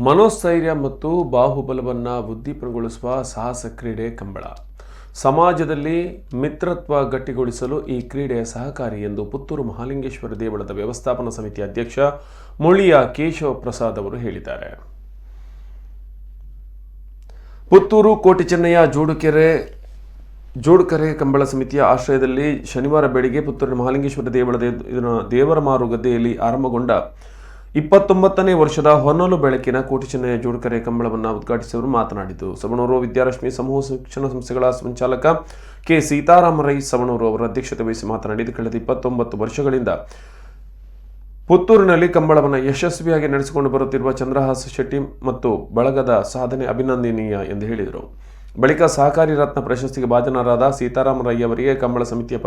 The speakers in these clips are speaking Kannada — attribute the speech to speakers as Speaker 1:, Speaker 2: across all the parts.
Speaker 1: ಮನೋಸ್ಥೈರ್ಯ ಮತ್ತು ಬಾಹುಬಲವನ್ನು ಉದ್ದೀಪನಗೊಳಿಸುವ ಸಾಹಸ ಕ್ರೀಡೆ ಕಂಬಳ. ಸಮಾಜದಲ್ಲಿ ಮಿತ್ರತ್ವ ಗಟ್ಟಿಗೊಳಿಸಲು ಈ ಕ್ರೀಡೆ ಸಹಕಾರಿ ಎಂದು ಪುತ್ತೂರು ಮಹಾಲಿಂಗೇಶ್ವರ ದೇವಳದ ವ್ಯವಸ್ಥಾಪನಾ ಸಮಿತಿ ಅಧ್ಯಕ್ಷ ಮುಳಿಯ ಕೇಶವ ಪ್ರಸಾದ್ ಅವರು ಹೇಳಿದ್ದಾರೆ. ಪುತ್ತೂರು ಕೋಟಿ ಚೆನ್ನಯ್ಯ ಜೋಡುಕೆರೆ ಕಂಬಳ ಸಮಿತಿಯ ಆಶ್ರಯದಲ್ಲಿ ಶನಿವಾರ ಬೆಳಿಗ್ಗೆ ಪುತ್ತೂರಿನ ಮಹಾಲಿಂಗೇಶ್ವರ ದೇವರ ಮಾರು ಗದ್ದೆಯಲ್ಲಿ ಆರಂಭಗೊಂಡ 29ನೇ ವರ್ಷದ ಹೊನ್ನಲು ಬೆಳಕಿನ ಕೋಟಿ ಚೆನ್ನಯ್ಯ ಜೋಡುಕೆರೆ ಕಂಬಳವನ್ನು ಉದ್ಘಾಟಿಸಿದರು ಮಾತನಾಡಿದರು. ಸವಣೂರು ವಿದ್ಯಾರಶ್ಮಿ ಸಮೂಹ ಶಿಕ್ಷಣ ಸಂಸ್ಥೆಗಳ ಸಂಚಾಲಕ ಕೆ ಸೀತಾರಾಮ ರೈ ಸವಣೂರು ಅವರ ಅಧ್ಯಕ್ಷತೆ ವಹಿಸಿ ಮಾತನಾಡಿದ್ದು, ಕಳೆದ 29 ವರ್ಷಗಳಿಂದ ಪುತ್ತೂರಿನಲ್ಲಿ ಕಂಬಳವನ್ನು ಯಶಸ್ವಿಯಾಗಿ ನಡೆಸಿಕೊಂಡು ಬರುತ್ತಿರುವ ಚಂದ್ರಹಾಸ ಶೆಟ್ಟಿ ಮತ್ತು ಬಳಗದ ಸಾಧನೆ ಅಭಿನಂದನೀಯ ಎಂದು ಹೇಳಿದರು. ಬಳಿಕ ಸಹಕಾರಿ ರತ್ನ ಪ್ರಶಸ್ತಿಗೆ ಭಾಜನರಾದ ಸೀತಾರಾಮ ರೈ ಅವರಿಗೆ ಕಂಬಳ ಸಮಿತಿಯ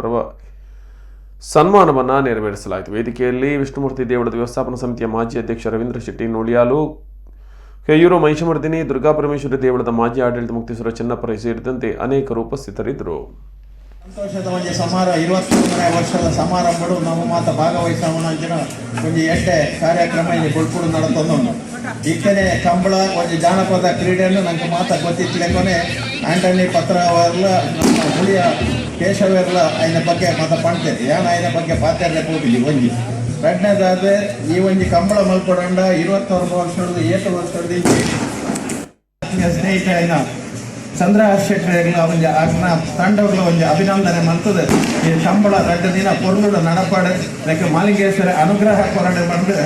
Speaker 1: ಸನ್ಮಾನವನ್ನು ನೆರವೇರಿಸಲಾಯಿತು. ವೇದಿಕೆಯಲ್ಲಿ ವಿಷ್ಣುಮೂರ್ತಿ ದೇವಳದ ವ್ಯವಸ್ಥಾಪನಾ ಸಮಿತಿಯ ಮಾಜಿ ಅಧ್ಯಕ್ಷ ರವೀಂದ್ರ ಶೆಟ್ಟಿ ನೋಳಿಯಾಲು, ಕೆಯೂರು ಮಹಿಷಮರ್ದಿನಿ, ದುರ್ಗಾಪರಮೇಶ್ವರಿ ದೇವಳದ ಮಾಜಿ ಆಡಳಿತ ಮುಕ್ತೇಶ್ವರ ಚೆನ್ನಪ್ಪ ಸೇರಿದಂತೆ ಅನೇಕರು ಉಪಸ್ಥಿತರಿದ್ದರು.
Speaker 2: ಸಂತೋಷದ ಒಂದು ಸಮಾರಂಭ 23ನೇ ವರ್ಷದ ಸಮಾರಂಭಗಳು ನಮ್ಮ ಮಾತ ಭಾಗವಹಿಸೋಣ ಒಂದು ಎಡ್ಡೆ ಕಾರ್ಯಕ್ರಮ ಇಲ್ಲಿ ಬುಡ್ಕುಡು ನಡತೊಂದು ಇಕ್ಕನೆ ಕಂಬಳ ಒಂದು ಜಾನಪದ ಕ್ರೀಡೆಯನ್ನು ನಂಗೆ ಮಾತ ಗೊತ್ತಿತ್ತಲೇಕೊನೆ ಆಂಟನಿ ಪತ್ರವರ್ಲ ನಮ್ಮ ಮುಳಿಯ ಕೇಶವೇರ್ಲ ಐನ ಬಗ್ಗೆ ಮತ ಪಣ್ತೇನೆ ಯಾನ ಐನ ಬಗ್ಗೆ ಪಾತ್ರೆ ಹೋಗಿದ್ವಿ ಒಂಜಿ ಎರಡನೇದಾದ್ರೆ ಈ ಒಂದು ಕಂಬಳ ಮಲ್ಪಡಂಡ 22 ವರ್ಷದ 7 ವರ್ಷದ ಸ್ನೇಹಿತ ಐನ ಚಂದ್ರಹಾಸ ಶೆಟ್ಟಿ ಒಂದು ಆಗ್ನ ತಂಡಗಳು ಒಂದು ಅಭಿನಂದನೆ ಮಂತದ ಈ ಕಂಬಳ 2 ದಿನ ಪೊರ್ಲುಡು ನಡಪಾಡು ಅದಕ್ಕೆ ಮಾಲಿಂಗೇಶ್ವರ ಅನುಗ್ರಹ ಕೊರಡೆ ಬಂದು